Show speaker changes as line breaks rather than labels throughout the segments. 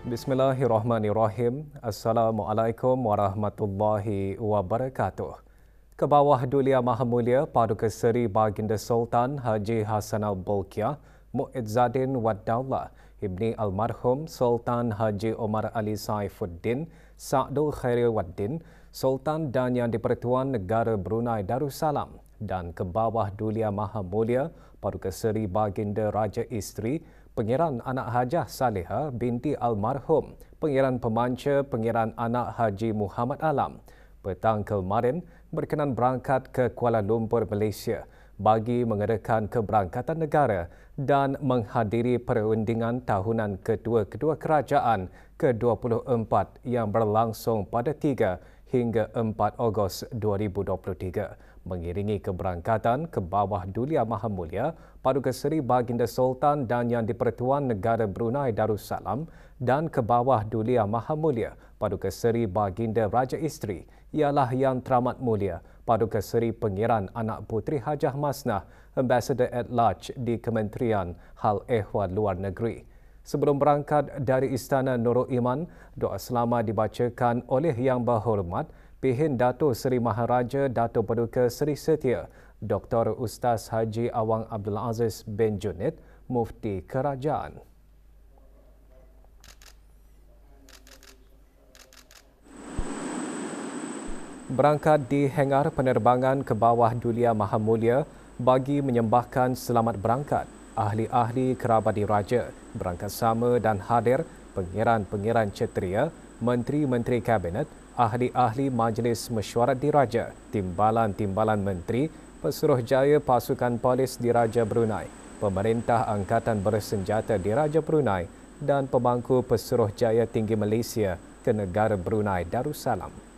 Bismillahirrahmanirrahim. Assalamualaikum warahmatullahi wabarakatuh. Kebawah Dulia Maha Mulia Paduka Seri Baginda Sultan Haji Hassanal Bolkiah Muizzaddin Wad Daulah Ibni Almarhum Sultan Haji Omar Ali Saifuddin Sa'dul Khairil Waddin Sultan dan Yang di-Pertuan Negara Brunei Darussalam dan Kebawah Dulia Maha Mulia Paduka Seri Baginda Raja Isteri Pengiran Anak Hajah Saleha binti Almarhum Pengiran Pemanca Pengiran Anak Haji Muhammad Alam petang kemarin berkenan berangkat ke Kuala Lumpur, Malaysia bagi mengadakan keberangkatan negara dan menghadiri perundingan tahunan kedua-kedua kerajaan ke-24 yang berlangsung pada 3 hingga 4 Ogos 2023. Mengiringi keberangkatan Kebawah Dulia Maha Mulia Paduka Seri Baginda Sultan dan Yang di-Pertuan Negara Brunei Darussalam dan Kebawah Dulia Maha Mulia Paduka Seri Baginda Raja Isteri ialah Yang Teramat Mulia Paduka Seri Pengiran Anak Puteri Hajah Masnah Ambassador at Large di Kementerian Hal Ehwal Luar Negeri. Sebelum berangkat dari Istana Nurul Iman, doa selamat dibacakan oleh Yang Berhormat Pihin Dato' Seri Maharaja Dato' Paduka Seri Setia Dr. Ustaz Haji Awang Abdul Aziz bin Junid, Mufti Kerajaan. Berangkat di hangar penerbangan Kebawah Dulia Maha Mulia bagi menyembahkan selamat berangkat, ahli-ahli kerabat diraja berangkat sama dan hadir pengiran-pengiran ceteria, menteri-menteri kabinet, ahli-ahli Majlis Mesyuarat Diraja, timbalan-timbalan menteri, Pesuruhjaya Pasukan Polis Diraja Brunei, Pemerintah Angkatan Bersenjata Diraja Brunei dan pemangku Pesuruhjaya Tinggi Malaysia ke Negara Brunei Darussalam.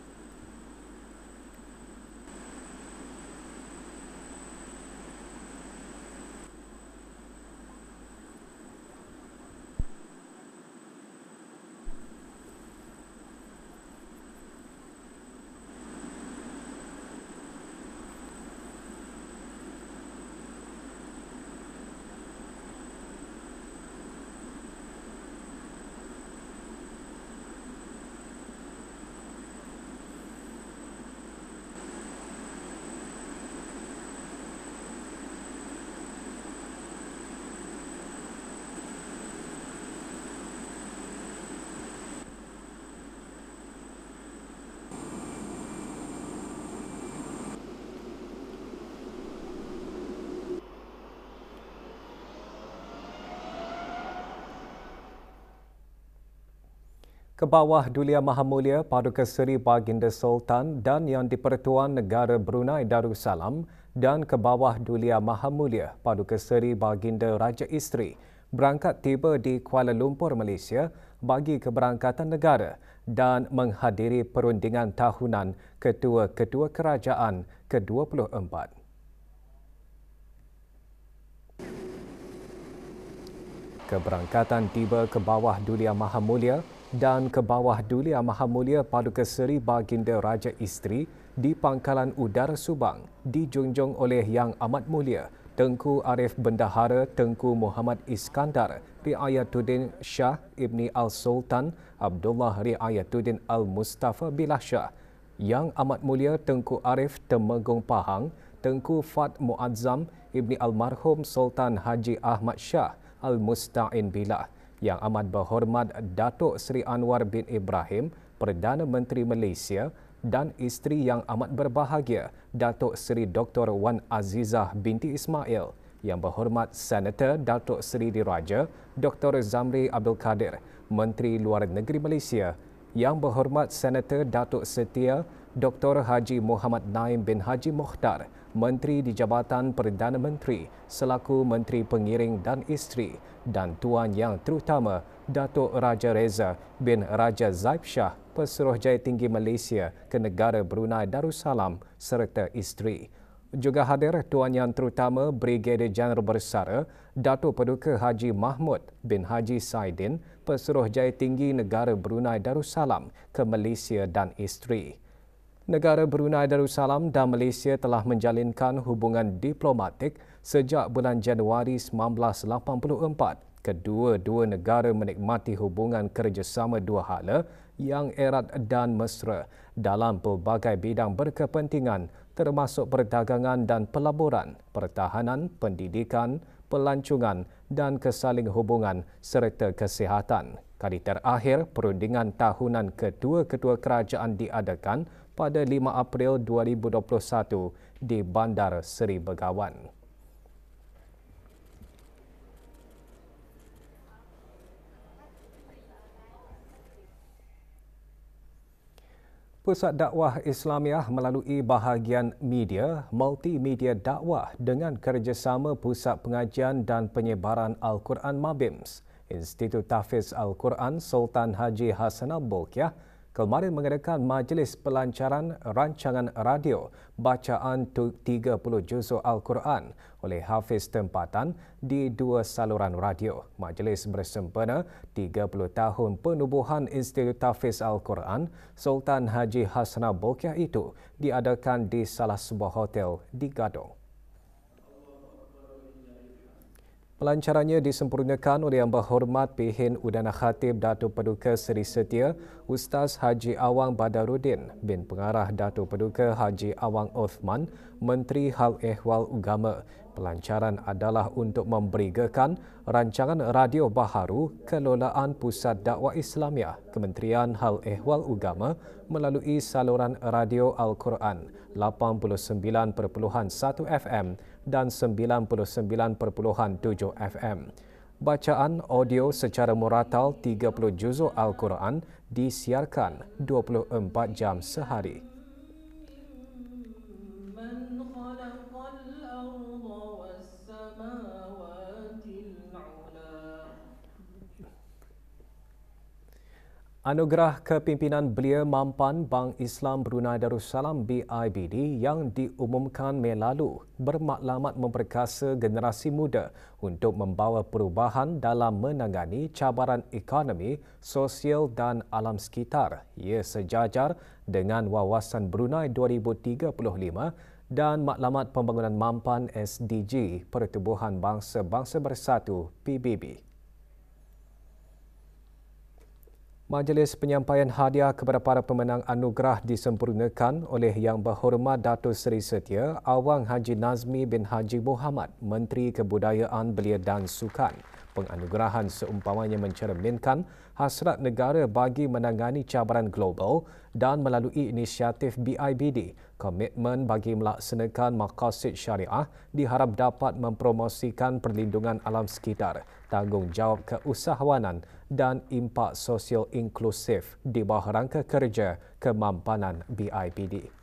Kebawah Dulia Maha Mulia Paduka Seri Baginda Sultan dan Yang di-Pertuan Negara Brunei Darussalam dan Kebawah Dulia Maha Mulia Paduka Seri Baginda Raja Isteri berangkat tiba di Kuala Lumpur, Malaysia bagi keberangkatan negara dan menghadiri perundingan tahunan ketua-ketua kerajaan ke-24. Keberangkatan tiba Kebawah Dulia Maha Mulia dan Kebawah Dulia Maha Mulia Paduka Seri Baginda Raja Isteri di Pangkalan Udara Subang dijunjung oleh Yang Amat Mulia Tengku Arif Bendahara Tengku Muhammad Iskandar Riayatuddin Shah Ibni Al-Sultan Abdullah Riayatuddin Al-Mustafa Billah Shah, Yang Amat Mulia Tengku Arif Temenggung Pahang Tengku Fat Muazzam Ibni Almarhum Sultan Haji Ahmad Shah Al-Musta'in Billah, Yang Amat Berhormat Datuk Seri Anwar bin Ibrahim, Perdana Menteri Malaysia dan isteri Yang Amat Berbahagia Datuk Seri Dr. Wan Azizah binti Ismail, Yang Berhormat Senator Datuk Seri Diraja Dr. Zamri Abdul Kadir, Menteri Luar Negeri Malaysia, Yang Berhormat Senator Datuk Setia Dr. Haji Muhammad Naim bin Haji Mokhtar, Menteri di Jabatan Perdana Menteri selaku Menteri Pengiring dan Isteri, dan Tuan Yang Terutama Datuk Raja Reza bin Raja Zaib Shah, Pesuruhjaya Tinggi Malaysia ke Negara Brunei Darussalam serta isteri. Juga hadir Tuan Yang Terutama Brigadier Jeneral Bersara Datuk Paduka Haji Mahmud bin Haji Saidin, Pesuruhjaya Tinggi Negara Brunei Darussalam ke Malaysia dan isteri. Negara Brunei Darussalam dan Malaysia telah menjalinkan hubungan diplomatik sejak bulan Januari 1984 Kedua-dua negara menikmati hubungan kerjasama dua hala yang erat dan mesra dalam pelbagai bidang berkepentingan termasuk perdagangan dan pelaburan, pertahanan, pendidikan, pelancongan dan kesaling hubungan serta kesihatan. Kali terakhir, perundingan tahunan kedua-kedua kerajaan diadakan pada 5 April 2021 di Bandar Seri Begawan. Pusat Dakwah Islamiah melalui bahagian media, multimedia dakwah dengan kerjasama Pusat Pengajian dan Penyebaran Al-Quran MABIMS, Institut Tahfiz Al-Quran Sultan Haji Hassanal Bolkiah kemarin mengadakan majlis pelancaran rancangan radio bacaan 30 juzuk Al-Quran oleh Hafiz tempatan di dua saluran radio. Majlis bersempena 30 tahun penubuhan Institut Tahfiz Al-Quran Sultan Haji Hassanal Bolkiah itu diadakan di salah sebuah hotel di Gadong. Pelancarannya disempurnakan oleh Yang Berhormat Pihin Udana Khatib Datuk Paduka Seri Setia Ustaz Haji Awang Badaruddin bin Pengarah Datuk Paduka Haji Awang Othman, Menteri Hal Ehwal Agama. Pelancaran adalah untuk memberigakan rancangan radio baharu kelolaan Pusat Dakwah Islamiah Kementerian Hal Ehwal Agama melalui saluran radio Al-Quran 89.1 FM dan 99.7 FM. Bacaan audio secara muratal 30 juzuk Al-Quran disiarkan 24 jam sehari. Anugerah Kepimpinan Belia Mampan Bank Islam Brunei Darussalam BIBD yang diumumkan Mei lalu bermaklumat memperkasa generasi muda untuk membawa perubahan dalam menangani cabaran ekonomi, sosial dan alam sekitar. Ia sejajar dengan Wawasan Brunei 2035 dan Maklumat Pembangunan Mampan SDG Pertubuhan Bangsa-Bangsa Bersatu PBB. Majlis penyampaian hadiah kepada para pemenang anugerah disempurnakan oleh Yang Berhormat Datuk Seri Setia Awang Haji Nazmi bin Haji Muhammad, Menteri Kebudayaan Belia dan Sukan. Penganugerahan seumpamanya mencerminkan hasrat negara bagi menangani cabaran global dan melalui inisiatif BIBD, komitmen bagi melaksanakan maqasid syariah diharap dapat mempromosikan perlindungan alam sekitar, tanggungjawab keusahawanan dan impak sosial inklusif di bawah rangka kerja kemampanan BIBD.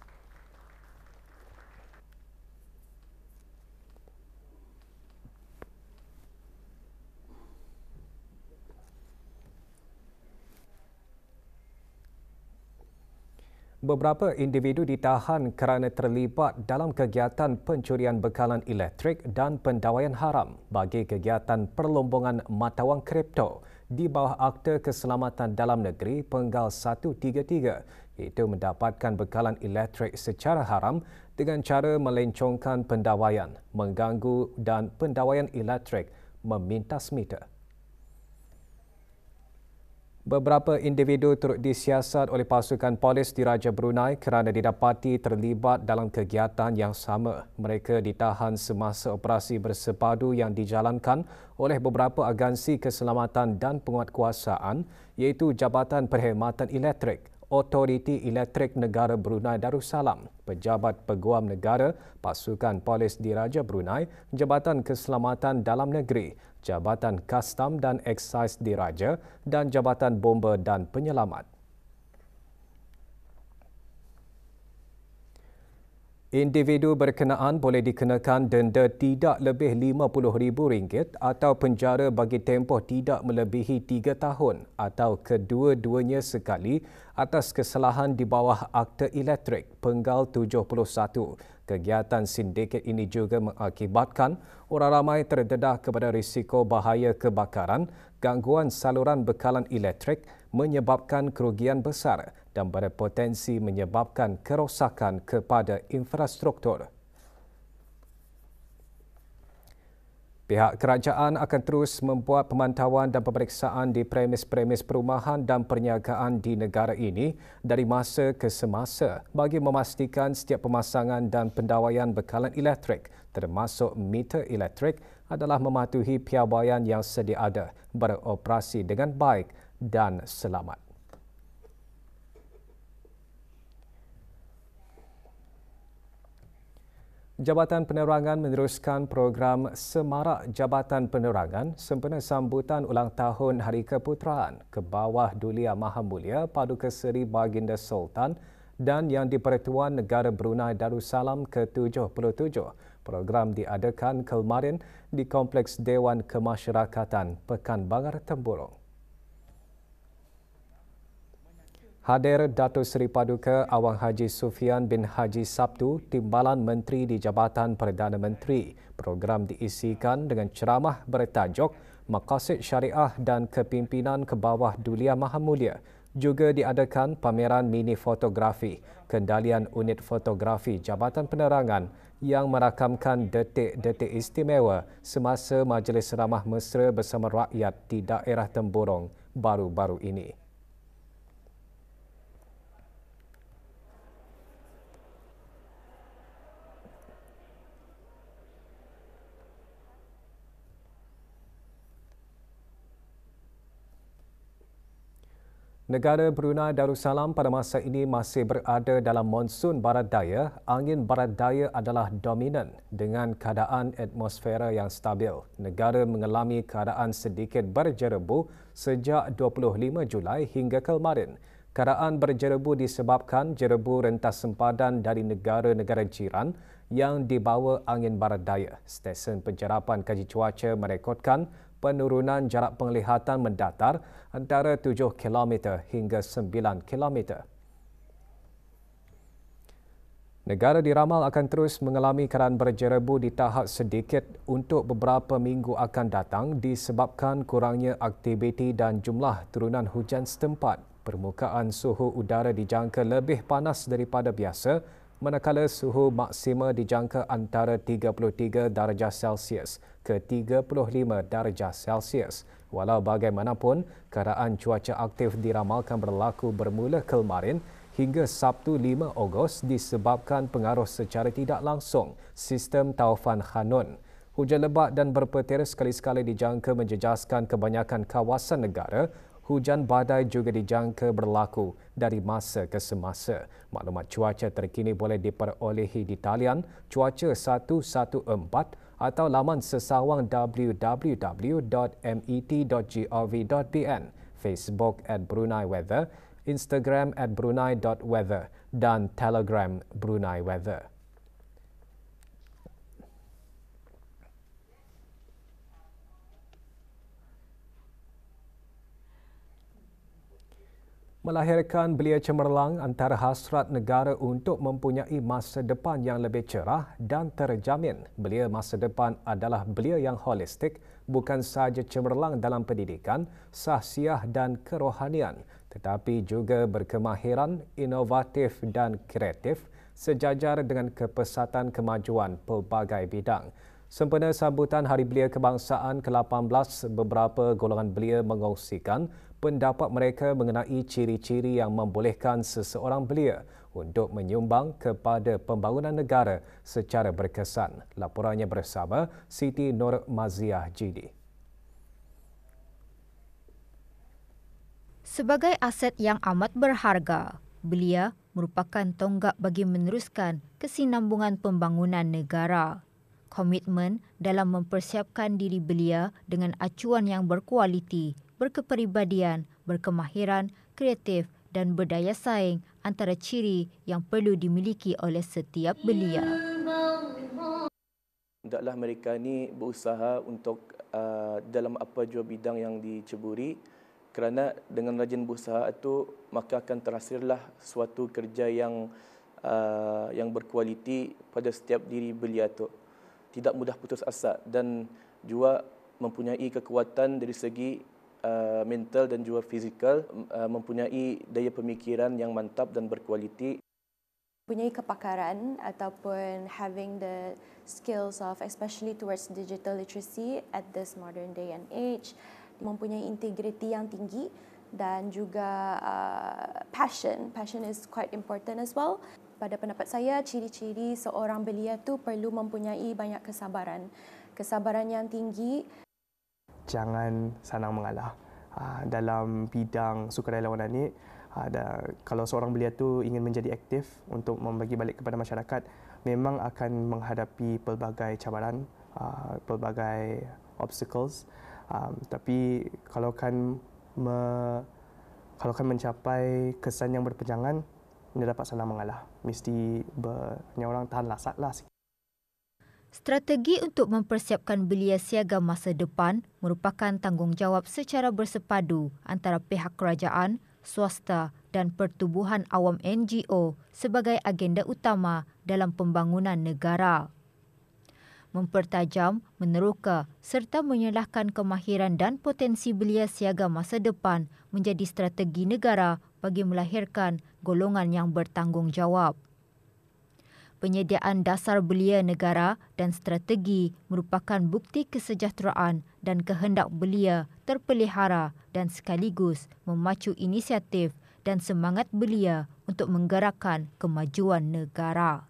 Beberapa individu ditahan kerana terlibat dalam kegiatan pencurian bekalan elektrik dan pendawaian haram bagi kegiatan perlombongan mata wang kripto di bawah Akta Keselamatan Dalam Negeri Penggal 133, iaitu mendapatkan bekalan elektrik secara haram dengan cara melencongkan pendawaian, mengganggu dan pendawaian elektrik memintas meter. Beberapa individu turut disiasat oleh pasukan polis Diraja Brunei kerana didapati terlibat dalam kegiatan yang sama. Mereka ditahan semasa operasi bersepadu yang dijalankan oleh beberapa agensi keselamatan dan penguatkuasaan iaitu Jabatan Perkhidmatan Elektrik, Otoriti Elektrik Negara Brunei Darussalam, Pejabat Peguam Negara, Pasukan Polis Diraja Brunei, Jabatan Keselamatan Dalam Negeri, Jabatan Kastam dan Eksais Diraja dan Jabatan Bomba dan Penyelamat. Individu berkenaan boleh dikenakan denda tidak lebih RM50,000 atau penjara bagi tempoh tidak melebihi 3 tahun atau kedua-duanya sekali atas kesalahan di bawah Akta Elektrik Penggal 71. Kegiatan sindiket ini juga mengakibatkan orang ramai terdedah kepada risiko bahaya kebakaran, gangguan saluran bekalan elektrik, menyebabkan kerugian besar dan berpotensi menyebabkan kerosakan kepada infrastruktur. Pihak kerajaan akan terus membuat pemantauan dan pemeriksaan di premis-premis perumahan dan perniagaan di negara ini dari masa ke semasa bagi memastikan setiap pemasangan dan pendawaian bekalan elektrik termasuk meter elektrik adalah mematuhi piawaian yang sedia ada, beroperasi dengan baik dan selamat. Jabatan Penerangan meneruskan program Semarak Jabatan Penerangan sempena sambutan ulang tahun Hari Keputeraan ke bawah Dulia Maha Mulia Paduka Seri Baginda Sultan dan Yang di-Pertuan Negara Brunei Darussalam ke-77. Program diadakan kemarin di Kompleks Dewan Kemasyarakatan Pekan Bangar Temburong. Hadir Datuk Seri Paduka Awang Haji Sufian bin Haji Sabtu, Timbalan Menteri di Jabatan Perdana Menteri. Program diisikan dengan ceramah bertajuk Maqasid Syariah dan Kepimpinan ke bawah Dulia Maha Mulia. Juga diadakan pameran mini fotografi, kendalian unit fotografi Jabatan Penerangan yang merakamkan detik-detik istimewa semasa Majlis Ramah Mesra bersama rakyat di daerah Temburong baru-baru ini. Negara Brunei Darussalam pada masa ini masih berada dalam monsun barat daya. Angin barat daya adalah dominan dengan keadaan atmosfera yang stabil. Negara mengalami keadaan sedikit berjerebu sejak 25 Julai hingga kemarin. Keadaan berjerebu disebabkan jerebu rentas sempadan dari negara-negara jiran yang dibawa angin barat daya. Stesen Penjarapan Kaji Cuaca merekodkan penurunan jarak penglihatan mendatar antara 7 km hingga 9 km. Negara diramal akan terus mengalami keadaan berjerebu di tahap sedikit untuk beberapa minggu akan datang disebabkan kurangnya aktiviti dan jumlah turunan hujan setempat. Permukaan suhu udara dijangka lebih panas daripada biasa, manakala suhu maksima dijangka antara 33 darjah Celsius ke 35 darjah Celsius. Walau bagaimanapun, keadaan cuaca aktif diramalkan berlaku bermula kemarin hingga Sabtu 5 Ogos disebabkan pengaruh secara tidak langsung sistem taufan Khanun. Hujan lebat dan berpetir sekali-sekala dijangka menjejaskan kebanyakan kawasan negara. Hujan badai juga dijangka berlaku dari masa ke semasa. Maklumat cuaca terkini boleh diperolehi di talian Cuaca 114 atau laman sesawang www.met.gov.bn, Facebook @BruneiWeather, Instagram @Brunei.weather dan Telegram Brunei Weather. Melahirkan belia cemerlang antara hasrat negara untuk mempunyai masa depan yang lebih cerah dan terjamin. Belia masa depan adalah belia yang holistik, bukan sahaja cemerlang dalam pendidikan, sahsiah dan kerohanian, tetapi juga berkemahiran, inovatif dan kreatif sejajar dengan kepesatan kemajuan pelbagai bidang. Sempena sambutan Hari Belia Kebangsaan ke-18, beberapa golongan belia mengongsikan pendapat mereka mengenai ciri-ciri yang membolehkan seseorang belia untuk menyumbang kepada pembangunan negara secara berkesan. Laporannya bersama Siti Nur Maziah Jidi.
Sebagai aset yang amat berharga, belia merupakan tonggak bagi meneruskan kesinambungan pembangunan negara. Komitmen dalam mempersiapkan diri belia dengan acuan yang berkualiti, berkepribadian, berkemahiran, kreatif dan berdaya saing antara ciri yang perlu dimiliki oleh setiap belia.
Hendaklah mereka ini berusaha untuk dalam apa jua bidang yang diceburi, kerana dengan rajin berusaha itu maka akan terhasillah suatu kerja yang berkualiti pada setiap diri belia itu. Tidak mudah putus asa dan juga mempunyai kekuatan dari segi mental dan juga fizikal, mempunyai daya pemikiran yang mantap dan berkualiti.
Mempunyai kepakaran ataupun having the skills of especially towards digital literacy at this modern day and age, mempunyai integriti yang tinggi dan juga passion is quite important as well. Pada pendapat saya, ciri-ciri seorang belia tu perlu mempunyai banyak kesabaran yang tinggi.
Jangan senang mengalah. Dalam bidang sukarelawanan ini, kalau seorang belia tu ingin menjadi aktif untuk membagi balik kepada masyarakat, memang akan menghadapi pelbagai cabaran, pelbagai obstacles. Tapi kalau kan mencapai kesan yang berpanjangan, tidak dapat senang mengalah. Mesti orang tahan lasat lah.
Strategi untuk mempersiapkan belia siaga masa depan merupakan tanggungjawab secara bersepadu antara pihak kerajaan, swasta dan pertubuhan awam NGO sebagai agenda utama dalam pembangunan negara. Mempertajam, meneroka serta menyelahkan kemahiran dan potensi belia siaga masa depan menjadi strategi negara bagi melahirkan golongan yang bertanggungjawab. Penyediaan dasar belia negara dan strategi merupakan bukti kesejahteraan dan kehendak belia terpelihara dan sekaligus memacu inisiatif dan semangat belia untuk menggerakkan kemajuan negara.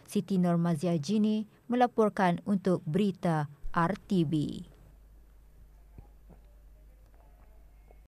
Siti Nurmazia Jini melaporkan untuk Berita RTB.